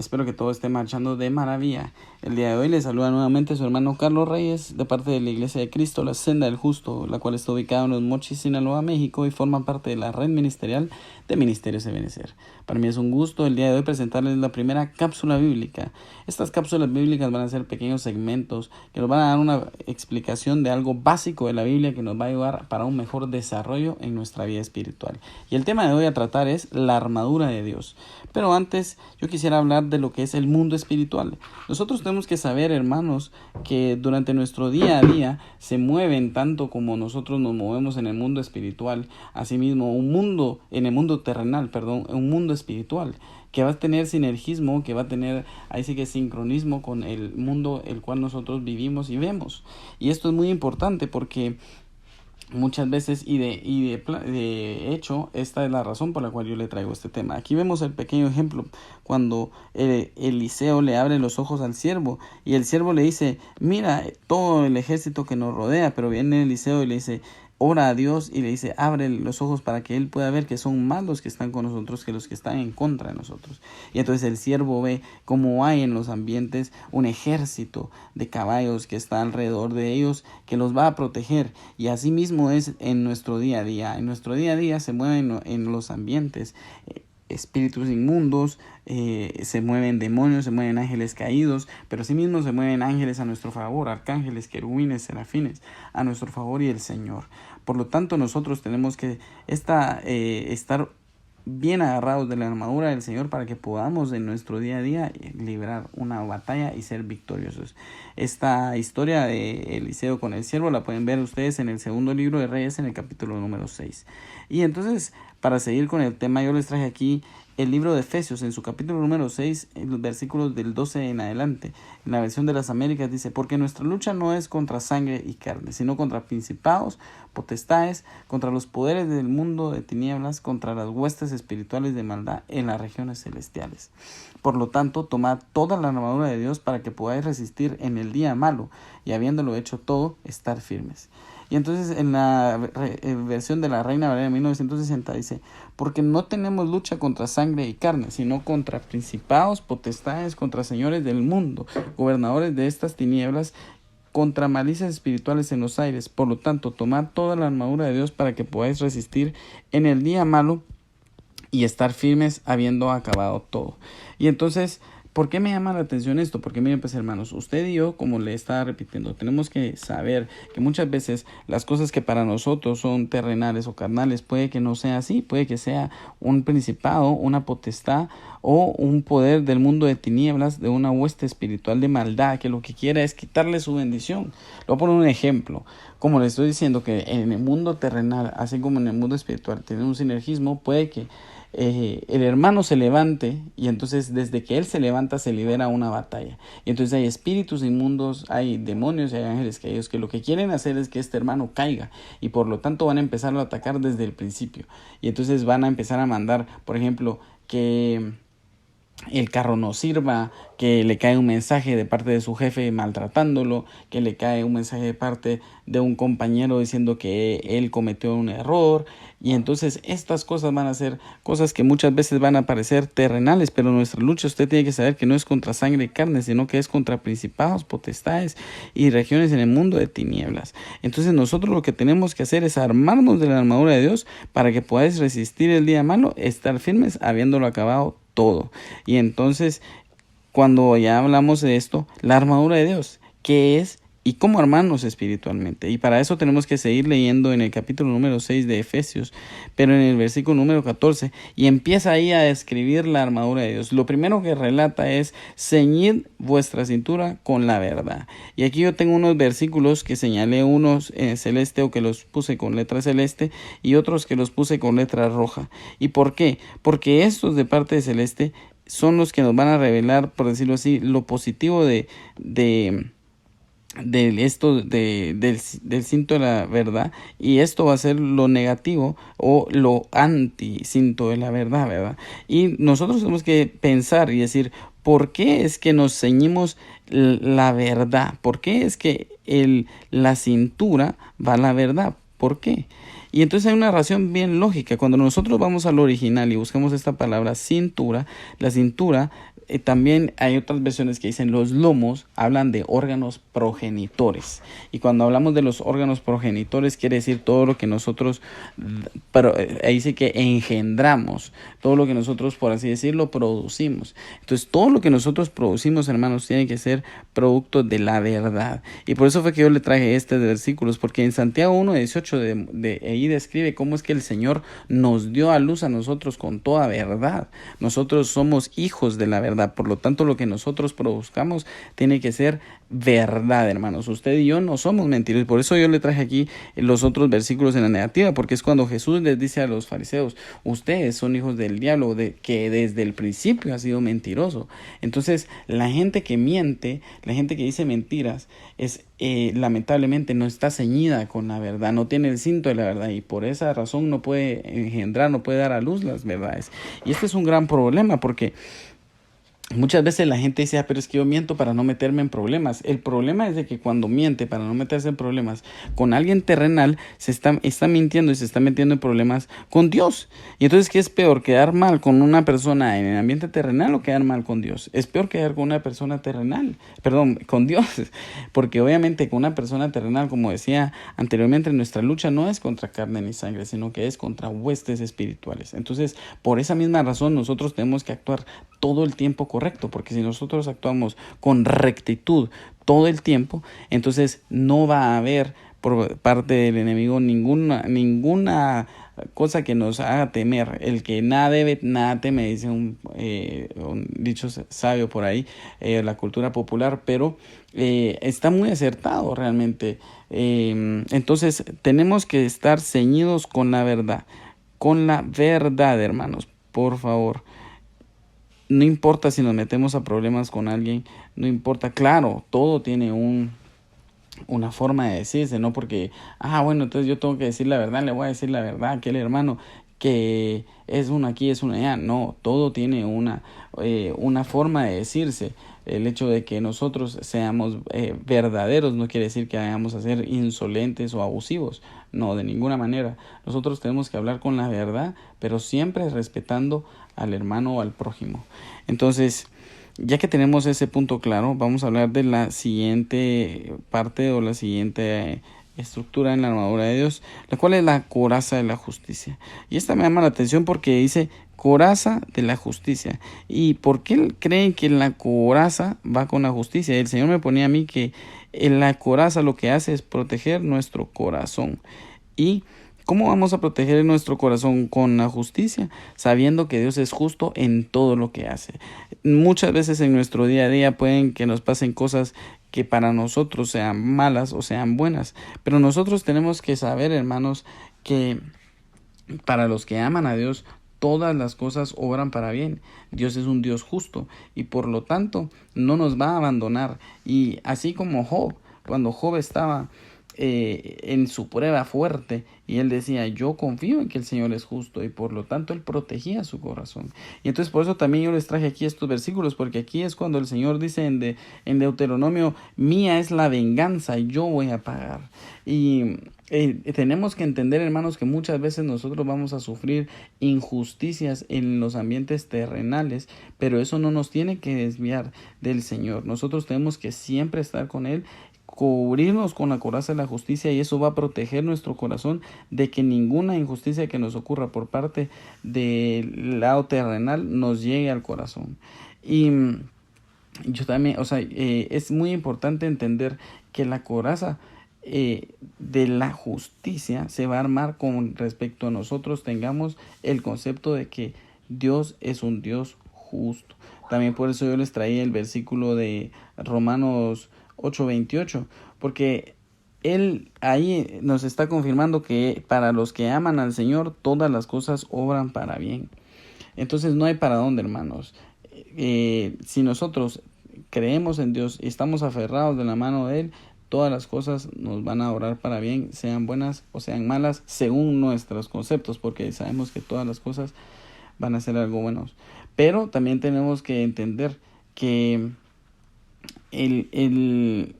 Espero que todo esté marchando de maravilla. El día de hoy le saluda nuevamente su hermano Carlos Reyes, de parte de la Iglesia de Cristo, la Senda del Justo, la cual está ubicada en Los Mochis, Sinaloa, México, y forma parte de la red ministerial de Ministerios Ebenecer. Para mí es un gusto el día de hoy presentarles la primera cápsula bíblica. Estas cápsulas bíblicas van a ser pequeños segmentos que nos van a dar una explicación de algo básico de la Biblia que nos va a ayudar para un mejor desarrollo en nuestra vida espiritual. Y el tema de hoy a tratar es la armadura de Dios. Pero antes yo quisiera hablar de lo que es el mundo espiritual. Nosotros tenemos que saber, hermanos, que durante nuestro día a día se mueven tanto como nosotros nos movemos en el mundo espiritual. Asimismo, un mundo espiritual que va a tener sinergismo, que va a tener ahí sí que sincronismo con el mundo el cual nosotros vivimos y vemos. Y esto es muy importante porque muchas veces de hecho esta es la razón por la cual yo le traigo este tema. Aquí vemos el pequeño ejemplo cuando Eliseo le abre los ojos al siervo y el siervo le dice: mira todo el ejército que nos rodea. Pero viene Eliseo y le dice: ora a Dios, y le dice: abre los ojos para que él pueda ver que son más los que están con nosotros que los que están en contra de nosotros. Y entonces el siervo ve cómo hay en los ambientes un ejército de caballos que está alrededor de ellos, que los va a proteger. Y así mismo es en nuestro día a día. En nuestro día a día se mueven en los ambientes espíritus inmundos, se mueven demonios, se mueven ángeles caídos, pero asimismo se mueven ángeles a nuestro favor, arcángeles, querubines, serafines, a nuestro favor y el Señor. Por lo tanto, nosotros tenemos que estar bien agarrados de la armadura del Señor para que podamos en nuestro día a día librar una batalla y ser victoriosos. Esta historia de Eliseo con el siervo la pueden ver ustedes en el segundo libro de Reyes, en el capítulo número 6. Y entonces, para seguir con el tema, yo les traje aquí el libro de Efesios, en su capítulo número 6, en los versículos del 12 en adelante. En la versión de las Américas dice: porque nuestra lucha no es contra sangre y carne, sino contra principados, potestades, contra los poderes del mundo de tinieblas, contra las huestes espirituales de maldad en las regiones celestiales. Por lo tanto, tomad toda la armadura de Dios para que podáis resistir en el día malo, y habiéndolo hecho todo, estar firmes. Y entonces en la versión de la Reina Valera de 1960 dice: porque no tenemos lucha contra sangre y carne, sino contra principados, potestades, contra señores del mundo, gobernadores de estas tinieblas, contra malicias espirituales en los aires. Por lo tanto, tomad toda la armadura de Dios para que podáis resistir en el día malo y estar firmes habiendo acabado todo. Y entonces, ¿por qué me llama la atención esto? Porque miren, pues, hermanos, usted y yo, como le estaba repitiendo, tenemos que saber que muchas veces las cosas que para nosotros son terrenales o carnales, puede que no sea así, puede que sea un principado, una potestad o un poder del mundo de tinieblas, de una hueste espiritual de maldad, que lo que quiera es quitarle su bendición. Le voy a poner un ejemplo. Como le estoy diciendo que en el mundo terrenal, así como en el mundo espiritual, tiene un sinergismo, puede que el hermano se levante, y entonces desde que él se levanta se libera una batalla. Y entonces hay espíritus inmundos, hay demonios y hay ángeles caídos que lo que quieren hacer es que este hermano caiga, y por lo tanto van a empezar a atacar desde el principio. Y entonces van a empezar a mandar, por ejemplo, que el carro no sirva, que le cae un mensaje de parte de su jefe maltratándolo, que le cae un mensaje de parte de un compañero diciendo que él cometió un error. Y entonces estas cosas van a ser cosas que muchas veces van a parecer terrenales, pero nuestra lucha, usted tiene que saber que no es contra sangre y carne, sino que es contra principados, potestades y regiones en el mundo de tinieblas. Entonces nosotros lo que tenemos que hacer es armarnos de la armadura de Dios para que podáis resistir el día malo, estar firmes habiéndolo acabado todo. Y entonces, cuando ya hablamos de esto, la armadura de Dios, ¿qué es y cómo armarnos espiritualmente? Y para eso tenemos que seguir leyendo en el capítulo número 6 de Efesios, pero en el versículo número 14, y empieza ahí a describir la armadura de Dios. Lo primero que relata es: ceñid vuestra cintura con la verdad. Y aquí yo tengo unos versículos que señalé, unos en celeste, o que los puse con letra celeste, y otros que los puse con letra roja. ¿Y por qué? Porque estos de parte de celeste son los que nos van a revelar, por decirlo así, lo positivo del cinto de la verdad, y esto va a ser lo negativo o lo anti cinto de la verdad, ¿verdad? Y nosotros tenemos que pensar y decir: ¿por qué es que nos ceñimos la verdad? ¿Por qué es que la cintura va a la verdad? ¿Por qué? Y entonces hay una razón bien lógica. Cuando nosotros vamos al original y buscamos esta palabra cintura, la cintura también hay otras versiones que dicen los lomos, hablan de órganos progenitores. Y cuando hablamos de los órganos progenitores, quiere decir todo lo que nosotros, pero ahí dice que engendramos, todo lo que nosotros, por así decirlo, producimos. Entonces, todo lo que nosotros producimos, hermanos, tiene que ser producto de la verdad. Y por eso fue que yo le traje este de versículos, porque en Santiago 1:18 de ahí describe cómo es que el Señor nos dio a luz a nosotros con toda verdad. Nosotros somos hijos de la verdad, por lo tanto lo que nosotros produzcamos tiene que ser verdad, hermanos. Usted y yo no somos mentirosos. Por eso yo le traje aquí los otros versículos en la negativa, porque es cuando Jesús les dice a los fariseos: ustedes son hijos del diablo, que desde el principio ha sido mentiroso. Entonces, la gente que miente, la gente que dice mentiras, es lamentablemente no está ceñida con la verdad, no tiene el cinto de la verdad, y por esa razón no puede engendrar, no puede dar a luz las verdades. Y este es un gran problema, porque muchas veces la gente dice: pero es que yo miento para no meterme en problemas. El problema es de que cuando miente para no meterse en problemas con alguien terrenal, está mintiendo y se está metiendo en problemas con Dios. Y entonces, ¿qué es peor? ¿Quedar mal con una persona en el ambiente terrenal o quedar mal con Dios? Es peor quedar con una persona terrenal, con Dios. Porque obviamente con una persona terrenal, como decía anteriormente, nuestra lucha no es contra carne ni sangre, sino que es contra huestes espirituales. Entonces, por esa misma razón, nosotros tenemos que actuar todo el tiempo correcto, porque si nosotros actuamos con rectitud todo el tiempo, entonces no va a haber por parte del enemigo ninguna cosa que nos haga temer. El que nada debe, nada teme, dice un dicho sabio por ahí, la cultura popular, pero está muy acertado realmente. Entonces tenemos que estar ceñidos con la verdad, hermanos, por favor. No importa si nos metemos a problemas con alguien, no importa, claro, todo tiene una forma de decirse, no porque, bueno, entonces yo tengo que decir la verdad, le voy a decir la verdad a aquel hermano que es uno aquí, es uno allá. No, todo tiene una forma de decirse. El hecho de que nosotros seamos verdaderos no quiere decir que vayamos a ser insolentes o abusivos. No, de ninguna manera. Nosotros tenemos que hablar con la verdad, pero siempre respetando al hermano o al prójimo. Entonces, ya que tenemos ese punto claro, vamos a hablar de la siguiente parte o la siguiente estructura en la armadura de Dios, la cual es la coraza de la justicia. Y esta me llama la atención porque dice coraza de la justicia. ¿Y por qué creen que la coraza va con la justicia? El Señor me ponía a mí que la coraza lo que hace es proteger nuestro corazón. ¿Y cómo vamos a proteger nuestro corazón? Con la justicia, sabiendo que Dios es justo en todo lo que hace. Muchas veces en nuestro día a día pueden que nos pasen cosas que para nosotros sean malas o sean buenas, pero nosotros tenemos que saber, hermanos, que para los que aman a Dios, todas las cosas obran para bien. Dios es un Dios justo y por lo tanto no nos va a abandonar. Y así como Job, cuando Job estaba en su prueba fuerte y él decía: yo confío en que el Señor es justo, y por lo tanto él protegía su corazón. Y entonces por eso también yo les traje aquí estos versículos, porque aquí es cuando el Señor dice en Deuteronomio: mía es la venganza, yo voy a pagar. Y tenemos que entender, hermanos, que muchas veces nosotros vamos a sufrir injusticias en los ambientes terrenales, pero eso no nos tiene que desviar del Señor. Nosotros tenemos que siempre estar con Él, cubrirnos con la coraza de la justicia, y eso va a proteger nuestro corazón de que ninguna injusticia que nos ocurra por parte del lado terrenal nos llegue al corazón. Y yo también, es muy importante entender que la coraza de la justicia se va a armar con respecto a nosotros tengamos el concepto de que Dios es un Dios justo. También por eso yo les traía el versículo de Romanos 8:28, porque Él ahí nos está confirmando que para los que aman al Señor todas las cosas obran para bien. Entonces no hay para dónde, hermanos. Si nosotros creemos en Dios y estamos aferrados de la mano de Él, todas las cosas nos van a obrar para bien, sean buenas o sean malas, según nuestros conceptos, porque sabemos que todas las cosas van a ser algo buenos. Pero también tenemos que entender que el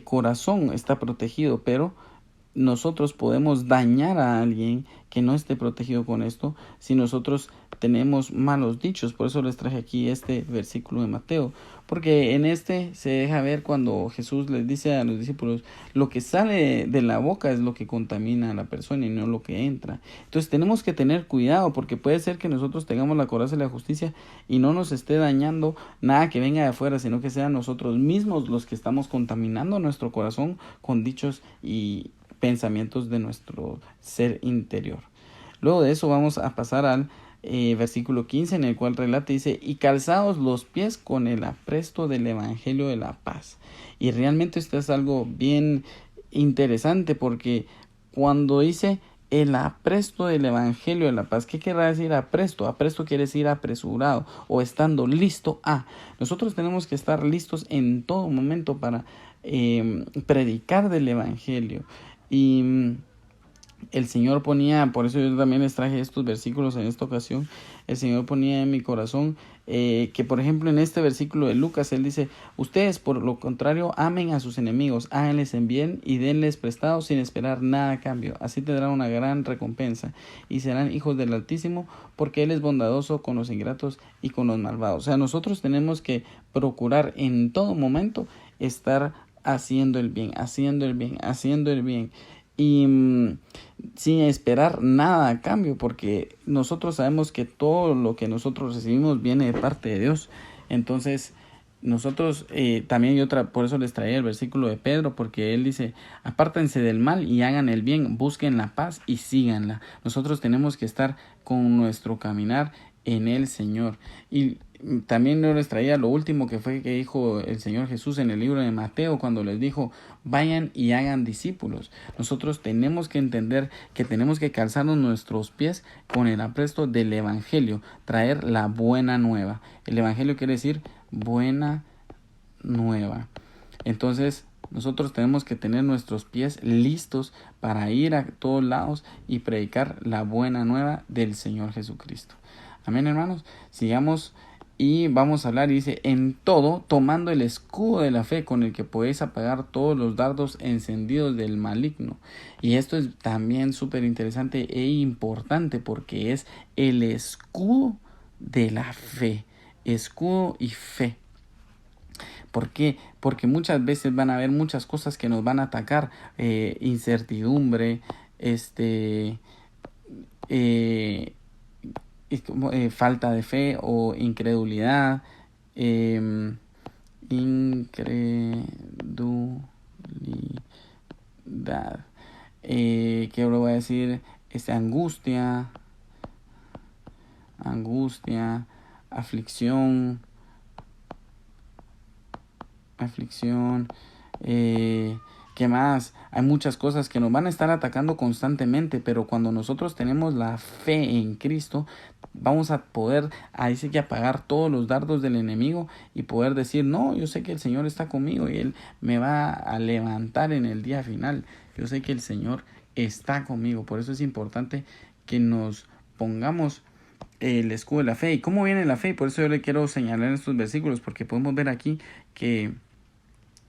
corazón está protegido, pero nosotros podemos dañar a alguien que no esté protegido con esto si nosotros tenemos malos dichos. Por eso les traje aquí este versículo de Mateo, porque en este se deja ver cuando Jesús les dice a los discípulos, lo que sale de la boca es lo que contamina a la persona y no lo que entra. Entonces tenemos que tener cuidado, porque puede ser que nosotros tengamos la coraza de la justicia y no nos esté dañando nada que venga de afuera, sino que sean nosotros mismos los que estamos contaminando nuestro corazón con dichos y pensamientos de nuestro ser interior. Luego de eso vamos a pasar al versículo 15, en el cual relata, dice, y calzados los pies con el apresto del evangelio de la paz. Y realmente esto es algo bien interesante, porque cuando dice el apresto del evangelio de la paz, ¿qué querrá decir apresto? Apresto quiere decir apresurado o estando listo a. Nosotros tenemos que estar listos en todo momento para predicar del evangelio. Y el Señor ponía, por eso yo también les traje estos versículos en esta ocasión, el Señor ponía en mi corazón que, por ejemplo, en este versículo de Lucas, Él dice, ustedes por lo contrario amen a sus enemigos, háganles en bien y denles prestado sin esperar nada a cambio, así tendrán una gran recompensa y serán hijos del Altísimo, porque Él es bondadoso con los ingratos y con los malvados. O sea, nosotros tenemos que procurar en todo momento estar haciendo el bien, haciendo el bien, haciendo el bien. Y sin esperar nada a cambio, porque nosotros sabemos que todo lo que nosotros recibimos viene de parte de Dios. Entonces nosotros también por eso les traía el versículo de Pedro, porque él dice, apártense del mal y hagan el bien, busquen la paz y síganla. Nosotros tenemos que estar con nuestro caminar en el Señor. Y también yo les traía lo último que dijo el Señor Jesús en el libro de Mateo, cuando les dijo, vayan y hagan discípulos. Nosotros tenemos que entender que tenemos que calzarnos nuestros pies con el apresto del evangelio, traer la buena nueva. El evangelio quiere decir buena nueva. Entonces nosotros tenemos que tener nuestros pies listos para ir a todos lados y predicar la buena nueva del Señor Jesucristo. Amén, hermanos. Sigamos y vamos a hablar, y dice, en todo, tomando el escudo de la fe con el que podéis apagar todos los dardos encendidos del maligno. Y esto es también súper interesante e importante, porque es el escudo de la fe. Escudo y fe. ¿Por qué? Porque muchas veces van a haber muchas cosas que nos van a atacar. Incertidumbre, falta de fe o incredulidad, incredulidad, ¿qué le voy a decir? Angustia, aflicción, ¿qué más? Hay muchas cosas que nos van a estar atacando constantemente, pero cuando nosotros tenemos la fe en Cristo, vamos a poder, ahí sí que apagar todos los dardos del enemigo y poder decir, no, yo sé que el Señor está conmigo y Él me va a levantar en el día final. Yo sé que el Señor está conmigo. Por eso es importante que nos pongamos el escudo de la fe. ¿Y cómo viene la fe? Por eso yo le quiero señalar estos versículos, porque podemos ver aquí que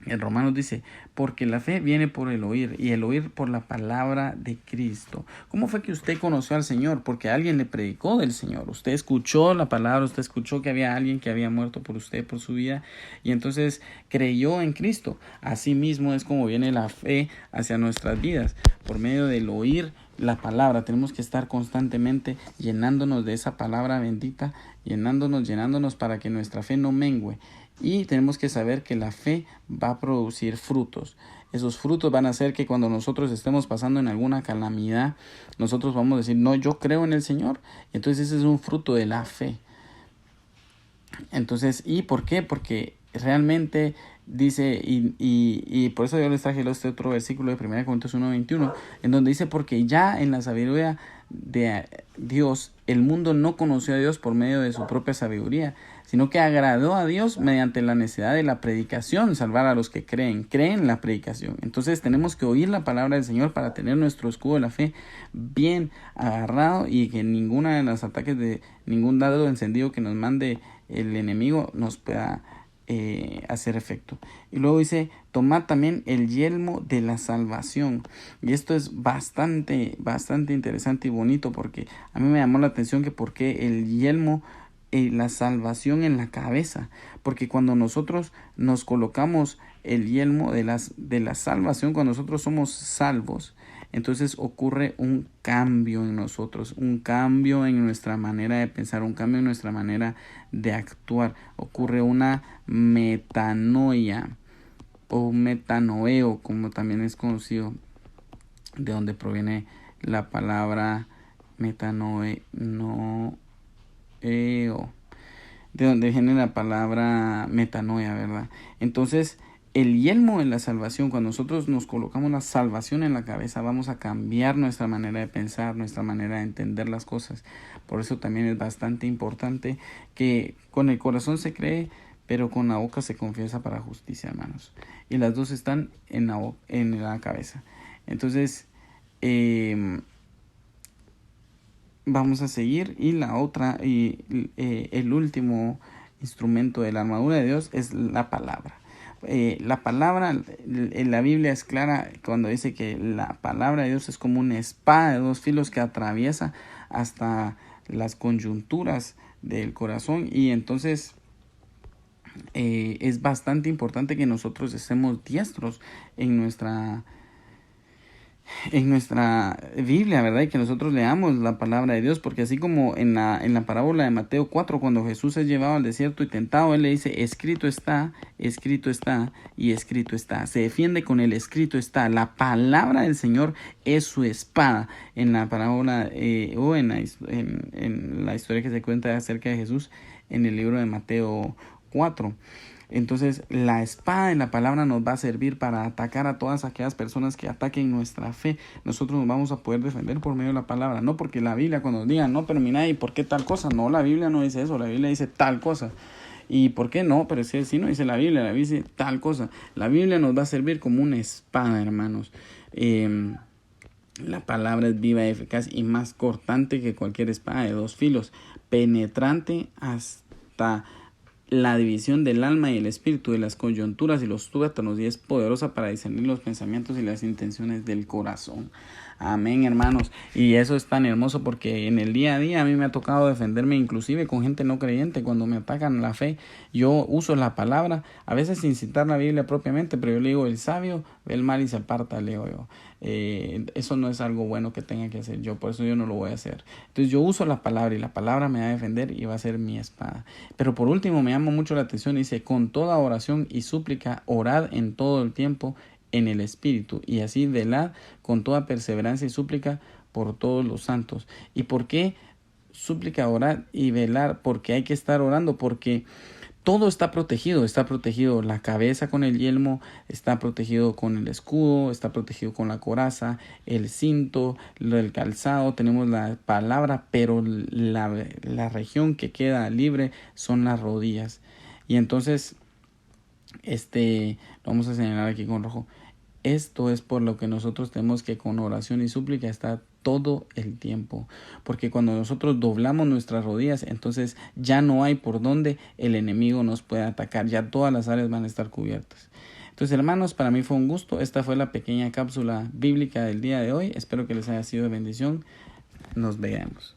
en Romanos dice, porque la fe viene por el oír, y el oír por la palabra de Cristo. ¿Cómo fue que usted conoció al Señor? Porque alguien le predicó del Señor. Usted escuchó la palabra, usted escuchó que había alguien que había muerto por usted, por su vida, y entonces creyó en Cristo. Así mismo es como viene la fe hacia nuestras vidas, por medio del oír la palabra. Tenemos que estar constantemente llenándonos de esa palabra bendita, llenándonos para que nuestra fe no mengue. Y tenemos que saber que la fe va a producir frutos. Esos frutos van a hacer que cuando nosotros estemos pasando en alguna calamidad, nosotros vamos a decir, no, yo creo en el Señor. Entonces ese es un fruto de la fe. Entonces, ¿y por qué? Porque realmente dice, y por eso yo les traje este otro versículo de 1 Corintios 1:21, en donde dice, porque ya en la sabiduría de Dios, el mundo no conoció a Dios por medio de su propia sabiduría, sino que agradó a Dios mediante la necesidad de la predicación, salvar a los que creen en la predicación. Entonces tenemos que oír la palabra del Señor para tener nuestro escudo de la fe bien agarrado, y que ninguna de los ataques de ningún dardo encendido que nos mande el enemigo nos pueda hacer efecto. Y luego dice, tomad también el yelmo de la salvación. Y esto es bastante interesante y bonito, porque a mí me llamó la atención que por qué el yelmo, la salvación en la cabeza. Porque cuando nosotros nos colocamos el yelmo de la salvación, cuando nosotros somos salvos, entonces ocurre un cambio en nosotros, un cambio en nuestra manera de pensar, un cambio en nuestra manera de actuar. Ocurre una metanoia o metanoeo, como también es conocido, de donde proviene la palabra metanoeo, de donde viene la palabra metanoia, ¿verdad? Entonces, el yelmo de la salvación, cuando nosotros nos colocamos la salvación en la cabeza, vamos a cambiar nuestra manera de pensar, nuestra manera de entender las cosas. Por eso también es bastante importante que con el corazón se cree, pero con la boca se confiesa para justicia, hermanos. Y las dos están en la cabeza. Entonces, vamos a seguir, y la otra el último instrumento de la armadura de Dios es la palabra. La palabra en la Biblia es clara cuando dice que la palabra de Dios es como una espada de dos filos que atraviesa hasta las coyunturas del corazón. Y entonces es bastante importante que nosotros estemos diestros en nuestra Biblia, ¿verdad? Y que nosotros leamos la palabra de Dios, porque así como en la parábola de Mateo 4, cuando Jesús es llevado al desierto y tentado, él le dice, escrito está, y escrito está. Se defiende con el escrito está. La palabra del Señor es su espada. En la parábola o en la historia que se cuenta acerca de Jesús en el libro de Mateo 4. Entonces, la espada de la palabra nos va a servir para atacar a todas aquellas personas que ataquen nuestra fe. Nosotros nos vamos a poder defender por medio de la palabra. No porque la Biblia, cuando nos digan, no, pero mira, ¿y por qué tal cosa? No, la Biblia no dice eso. La Biblia dice tal cosa. ¿Y por qué no? Pero si no dice la Biblia dice tal cosa. La Biblia nos va a servir como una espada, hermanos. La palabra es viva, eficaz y más cortante que cualquier espada de dos filos, penetrante hasta la división del alma y el espíritu, de las coyunturas y los tuétanos, y es poderosa para discernir los pensamientos y las intenciones del corazón. Amén, hermanos. Y eso es tan hermoso, porque en el día a día a mí me ha tocado defenderme inclusive con gente no creyente. Cuando me atacan la fe, yo uso la palabra, a veces sin citar la Biblia propiamente, pero yo le digo, el sabio ve el mal y se aparta, leo yo. Eso no es algo bueno que tenga que hacer yo, por eso yo no lo voy a hacer. Entonces yo uso la palabra, y la palabra me va a defender y va a ser mi espada. Pero por último, me llama mucho la atención, dice, con toda oración y súplica, orad en todo el tiempo en el Espíritu, y así velad con toda perseverancia y súplica por todos los santos. ¿Y por qué súplica, orar y velar? Porque hay que estar orando, porque todo está protegido la cabeza con el yelmo, está protegido con el escudo, está protegido con la coraza, el cinto, el calzado, tenemos la palabra, pero la región que queda libre son las rodillas. Y entonces, lo vamos a señalar aquí con rojo. Esto es por lo que nosotros tenemos que con oración y súplica estar todo el tiempo, porque cuando nosotros doblamos nuestras rodillas, entonces ya no hay por donde el enemigo nos pueda atacar, ya todas las áreas van a estar cubiertas. Entonces, hermanos, para mí fue un gusto. Esta fue la pequeña cápsula bíblica del día de hoy. Espero que les haya sido de bendición. Nos vemos.